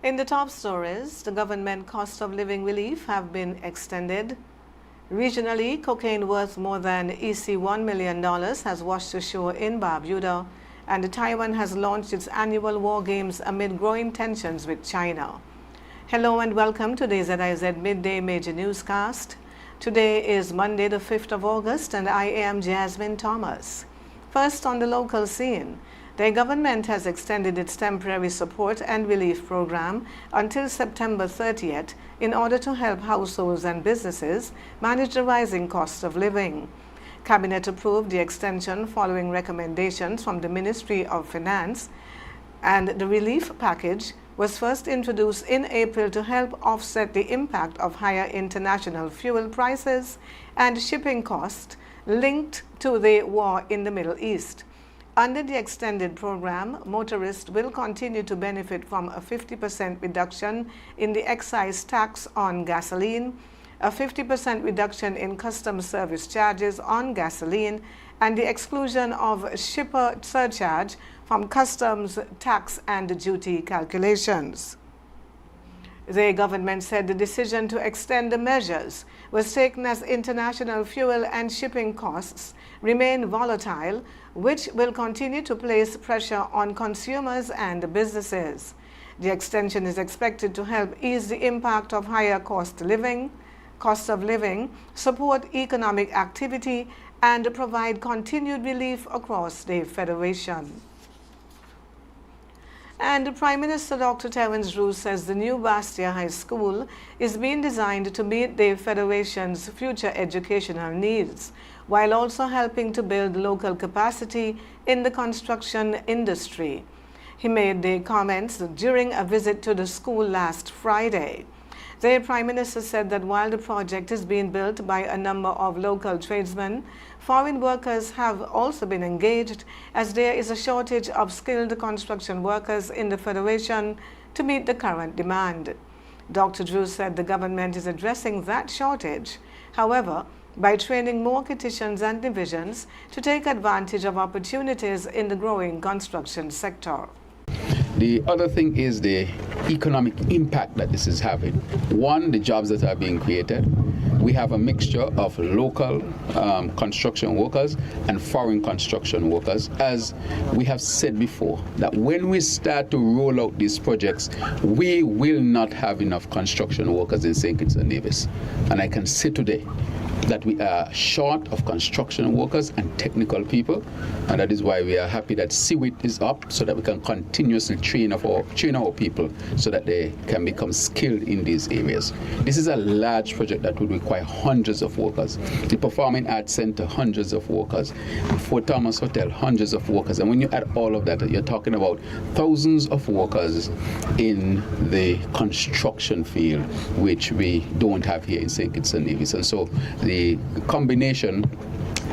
In the top stories, the government cost of living relief have been extended. Regionally, cocaine worth more than $1 million has washed ashore in Barbuda, and Taiwan has launched its annual war games amid growing tensions with China. Hello and welcome to the ZIZ Midday Major Newscast. Today is Monday the 5th of August and I am Jasmine Thomas. First on the local scene, the government has extended its temporary support and relief program until September 30th in order to help households and businesses manage the rising cost of living. Cabinet approved the extension following recommendations from the Ministry of Finance, and the relief package was first introduced in April to help offset the impact of higher international fuel prices and shipping costs linked to the war in the Middle East. Under the extended program, motorists will continue to benefit from a 50% reduction in the excise tax on gasoline, a 50% reduction in customs service charges on gasoline, and the exclusion of shipper surcharge from customs tax and duty calculations. The government said the decision to extend the measures was taken as international fuel and shipping costs remain volatile, which will continue to place pressure on consumers and businesses. The extension is expected to help ease the impact of higher cost of living, support economic activity, and provide continued relief across the Federation. And Prime Minister Dr. Terence Roux says the new Bastia High School is being designed to meet the Federation's future educational needs, while also helping to build local capacity in the construction industry. He made the comments during a visit to the school last Friday. The Prime Minister said that while the project is being built by a number of local tradesmen, foreign workers have also been engaged, as there is a shortage of skilled construction workers in the Federation to meet the current demand. Dr. Drew said the government is addressing that shortage, however, by training more kitchens and divisions to take advantage of opportunities in the growing construction sector. The other thing is the economic impact that this is having. One, the jobs that are being created. We have a mixture of local construction workers and foreign construction workers. As we have said before, that when we start to roll out these projects, we will not have enough construction workers in St. Kitts and Nevis. And I can say today that we are short of construction workers and technical people, and that is why we are happy that CWIT is up so that we can continuously train our people so that they can become skilled in these areas. This is a large project that would require hundreds of workers. The Performing Arts Center, hundreds of workers. The Fort Thomas Hotel, hundreds of workers. And when you add all of that, you're talking about thousands of workers in the construction field, which we don't have here in St. Kitts and Nevis. And so the combination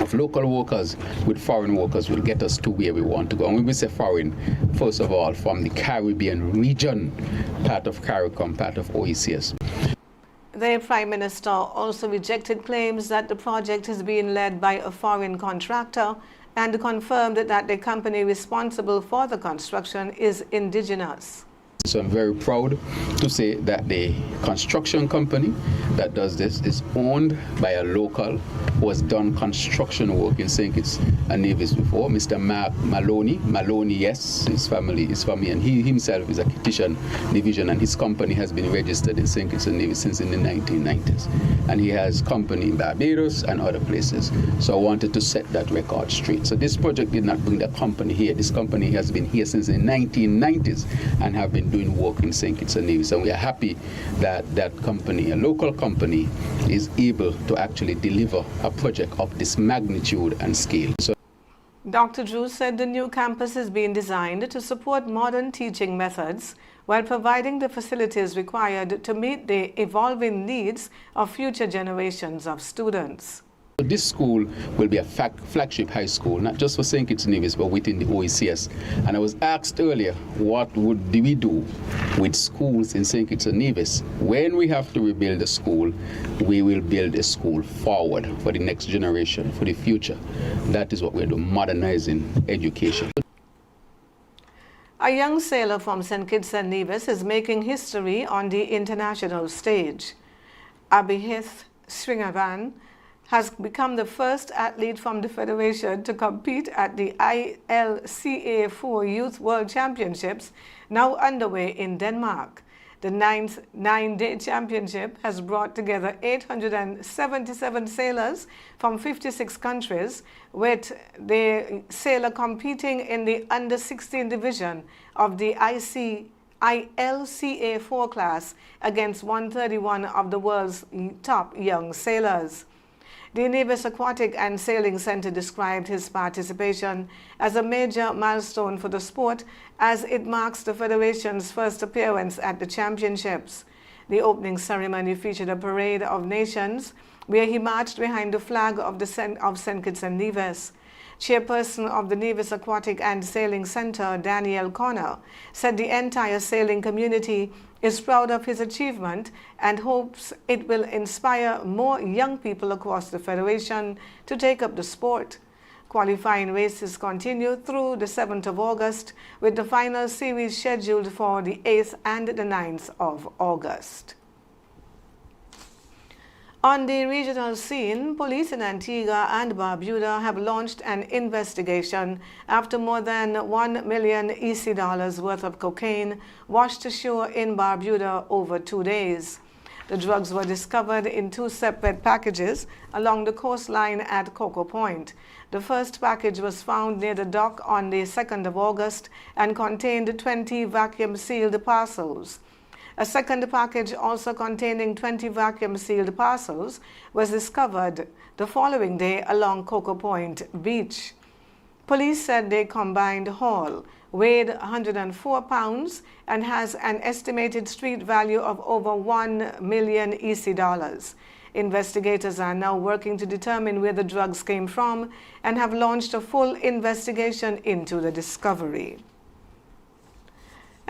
of local workers with foreign workers will get us to where we want to go. And when we say foreign, first of all, from the Caribbean region, part of CARICOM, part of OECS. The Prime Minister also rejected claims that the project is being led by a foreign contractor and confirmed that the company responsible for the construction is indigenous. So I'm very proud to say that the construction company that does this is owned by a local who has done construction work in St. Kitts and Nevis before, Mr. Mark Maloney. Maloney, yes, his family, and he himself is a kitchen division, and his company has been registered in St. Kitts and Nevis since in the 1990s. And he has company in Barbados and other places. So I wanted to set that record straight. So this project did not bring the company here. This company has been here since the 1990s and have been doing work in St. Kitts and Nevis, and we are happy that that company, a local company, is able to actually deliver a project of this magnitude and scale. So Dr. Drew said the new campus is being designed to support modern teaching methods while providing the facilities required to meet the evolving needs of future generations of students. This school will be a flagship high school, not just for St. Kitts and Nevis, but within the OECS. And I was asked earlier, what do we do with schools in St. Kitts and Nevis? When we have to rebuild a school, we will build a school forward for the next generation, for the future. That is what we're doing, modernizing education. A young sailor from St. Kitts and Nevis is making history on the international stage. Abhijit Sringavan has become the first athlete from the Federation to compete at the ILCA 4 Youth World Championships, now underway in Denmark. The ninth nine-day championship has brought together 877 sailors from 56 countries, with the sailor competing in the under-16 division of the ILCA 4 class against 131 of the world's top young sailors. The Nevis Aquatic and Sailing Center described his participation as a major milestone for the sport, as it marks the Federation's first appearance at the championships. The opening ceremony featured a parade of nations where he marched behind the flag of St. Kitts and Nevis. Chairperson of the Nevis Aquatic and Sailing Center, Danielle Connor, said the entire sailing community is proud of his achievement and hopes it will inspire more young people across the Federation to take up the sport. Qualifying races continue through the 7th of August, with the final series scheduled for the 8th and the 9th of August. On the regional scene, police in Antigua and Barbuda have launched an investigation after more than $1 million EC worth of cocaine washed ashore in Barbuda over 2 days. The drugs were discovered in 2 separate packages along the coastline at Cocoa Point. The first package was found near the dock on the 2nd of August and contained 20 vacuum-sealed parcels. A second package, also containing 20 vacuum-sealed parcels, was discovered the following day along Cocoa Point Beach. Police said the combined haul weighed 104 pounds and has an estimated street value of over $1 million EC. Investigators are now working to determine where the drugs came from and have launched a full investigation into the discovery.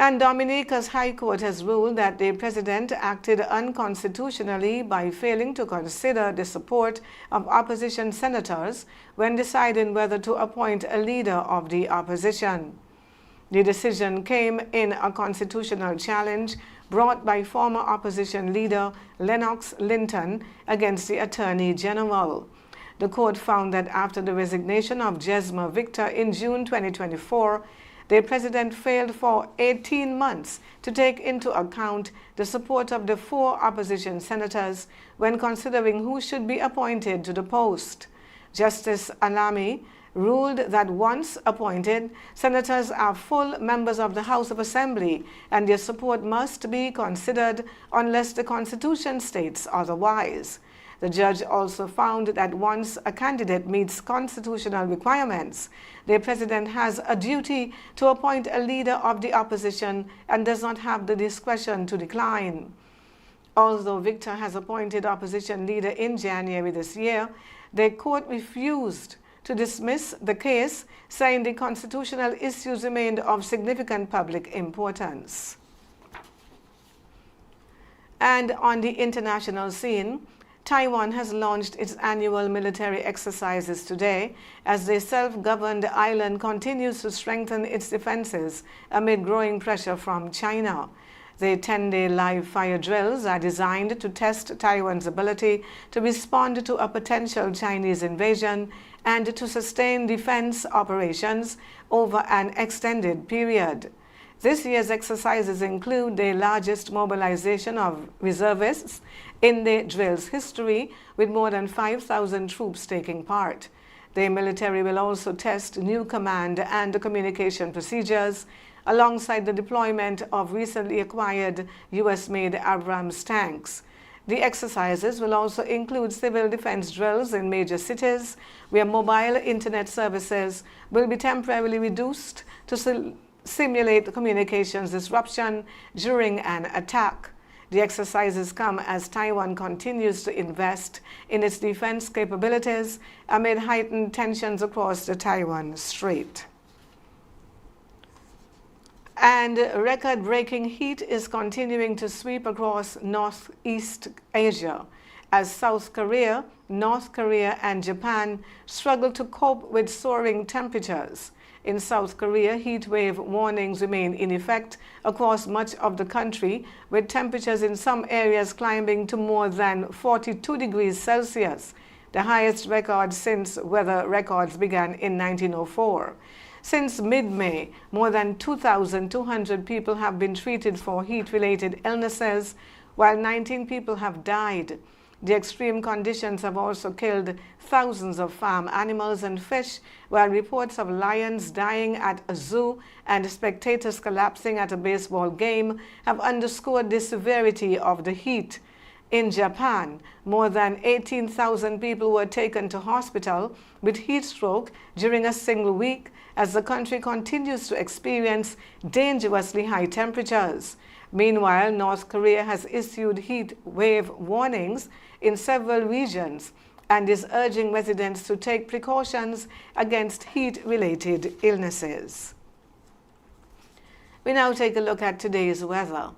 And Dominica's High Court has ruled that the president acted unconstitutionally by failing to consider the support of opposition senators when deciding whether to appoint a leader of the opposition. The decision came in a constitutional challenge brought by former opposition leader Lennox Linton against the Attorney General. The court found that after the resignation of Jesma Victor in June 2024, the president failed for 18 months to take into account the support of the 4 opposition senators when considering who should be appointed to the post. Justice Alami ruled that once appointed, senators are full members of the House of Assembly and their support must be considered unless the Constitution states otherwise. The judge also found that once a candidate meets constitutional requirements, the president has a duty to appoint a leader of the opposition and does not have the discretion to decline. Although Victor has appointed opposition leader in January this year, the court refused to dismiss the case, saying the constitutional issues remained of significant public importance. And on the international scene, Taiwan has launched its annual military exercises today as the self-governed island continues to strengthen its defenses amid growing pressure from China. The 10-day live fire drills are designed to test Taiwan's ability to respond to a potential Chinese invasion and to sustain defense operations over an extended period. This year's exercises include the largest mobilization of reservists in the drill's history, with more than 5,000 troops taking part. The military will also test new command and communication procedures, alongside the deployment of recently acquired U.S.-made Abrams tanks. The exercises will also include civil defense drills in major cities, where mobile internet services will be temporarily reduced to simulate communications disruption during an attack. The exercises come as Taiwan continues to invest in its defense capabilities amid heightened tensions across the Taiwan Strait. And record-breaking heat is continuing to sweep across Northeast Asia as South Korea, North Korea, and Japan struggle to cope with soaring temperatures. In South Korea, heat wave warnings remain in effect across much of the country, with temperatures in some areas climbing to more than 42 degrees Celsius, the highest record since weather records began in 1904. Since mid-May, more than 2,200 people have been treated for heat-related illnesses, while 19 people have died. The extreme conditions have also killed thousands of farm animals and fish, while reports of lions dying at a zoo and spectators collapsing at a baseball game have underscored the severity of the heat. In Japan, more than 18,000 people were taken to hospital with heat stroke during a single week as the country continues to experience dangerously high temperatures. Meanwhile, North Korea has issued heat wave warnings in several regions and is urging residents to take precautions against heat-related illnesses. We now take a look at today's weather.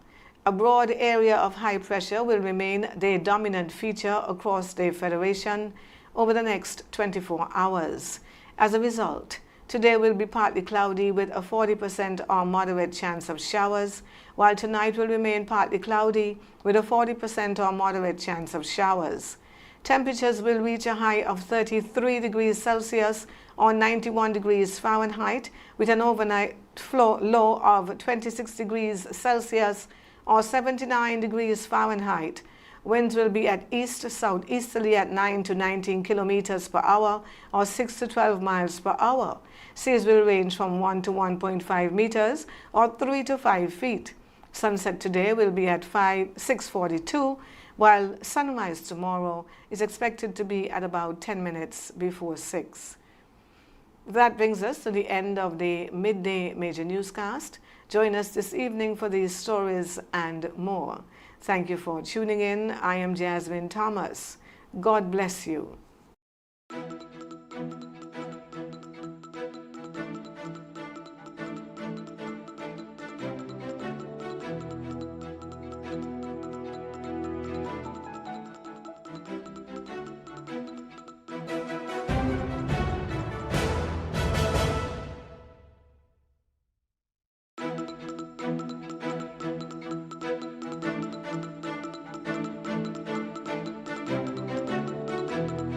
A broad area of high pressure will remain the dominant feature across the Federation over the next 24 hours. As a result, today will be partly cloudy with a 40% or moderate chance of showers, while tonight will remain partly cloudy with a 40% or moderate chance of showers. Temperatures will reach a high of 33 degrees Celsius or 91 degrees Fahrenheit with an overnight low of 26 degrees Celsius or 79 degrees Fahrenheit. Winds will be at east-southeasterly at 9 to 19 kilometers per hour or 6 to 12 miles per hour. Seas will range from 1 to 1.5 meters or 3 to 5 feet. Sunset today will be at 6:42, while sunrise tomorrow is expected to be at about 10 minutes before 6. That brings us to the end of the Midday Major Newscast. Join us this evening for these stories and more. Thank you for tuning in. I am Jasmine Thomas. God bless you.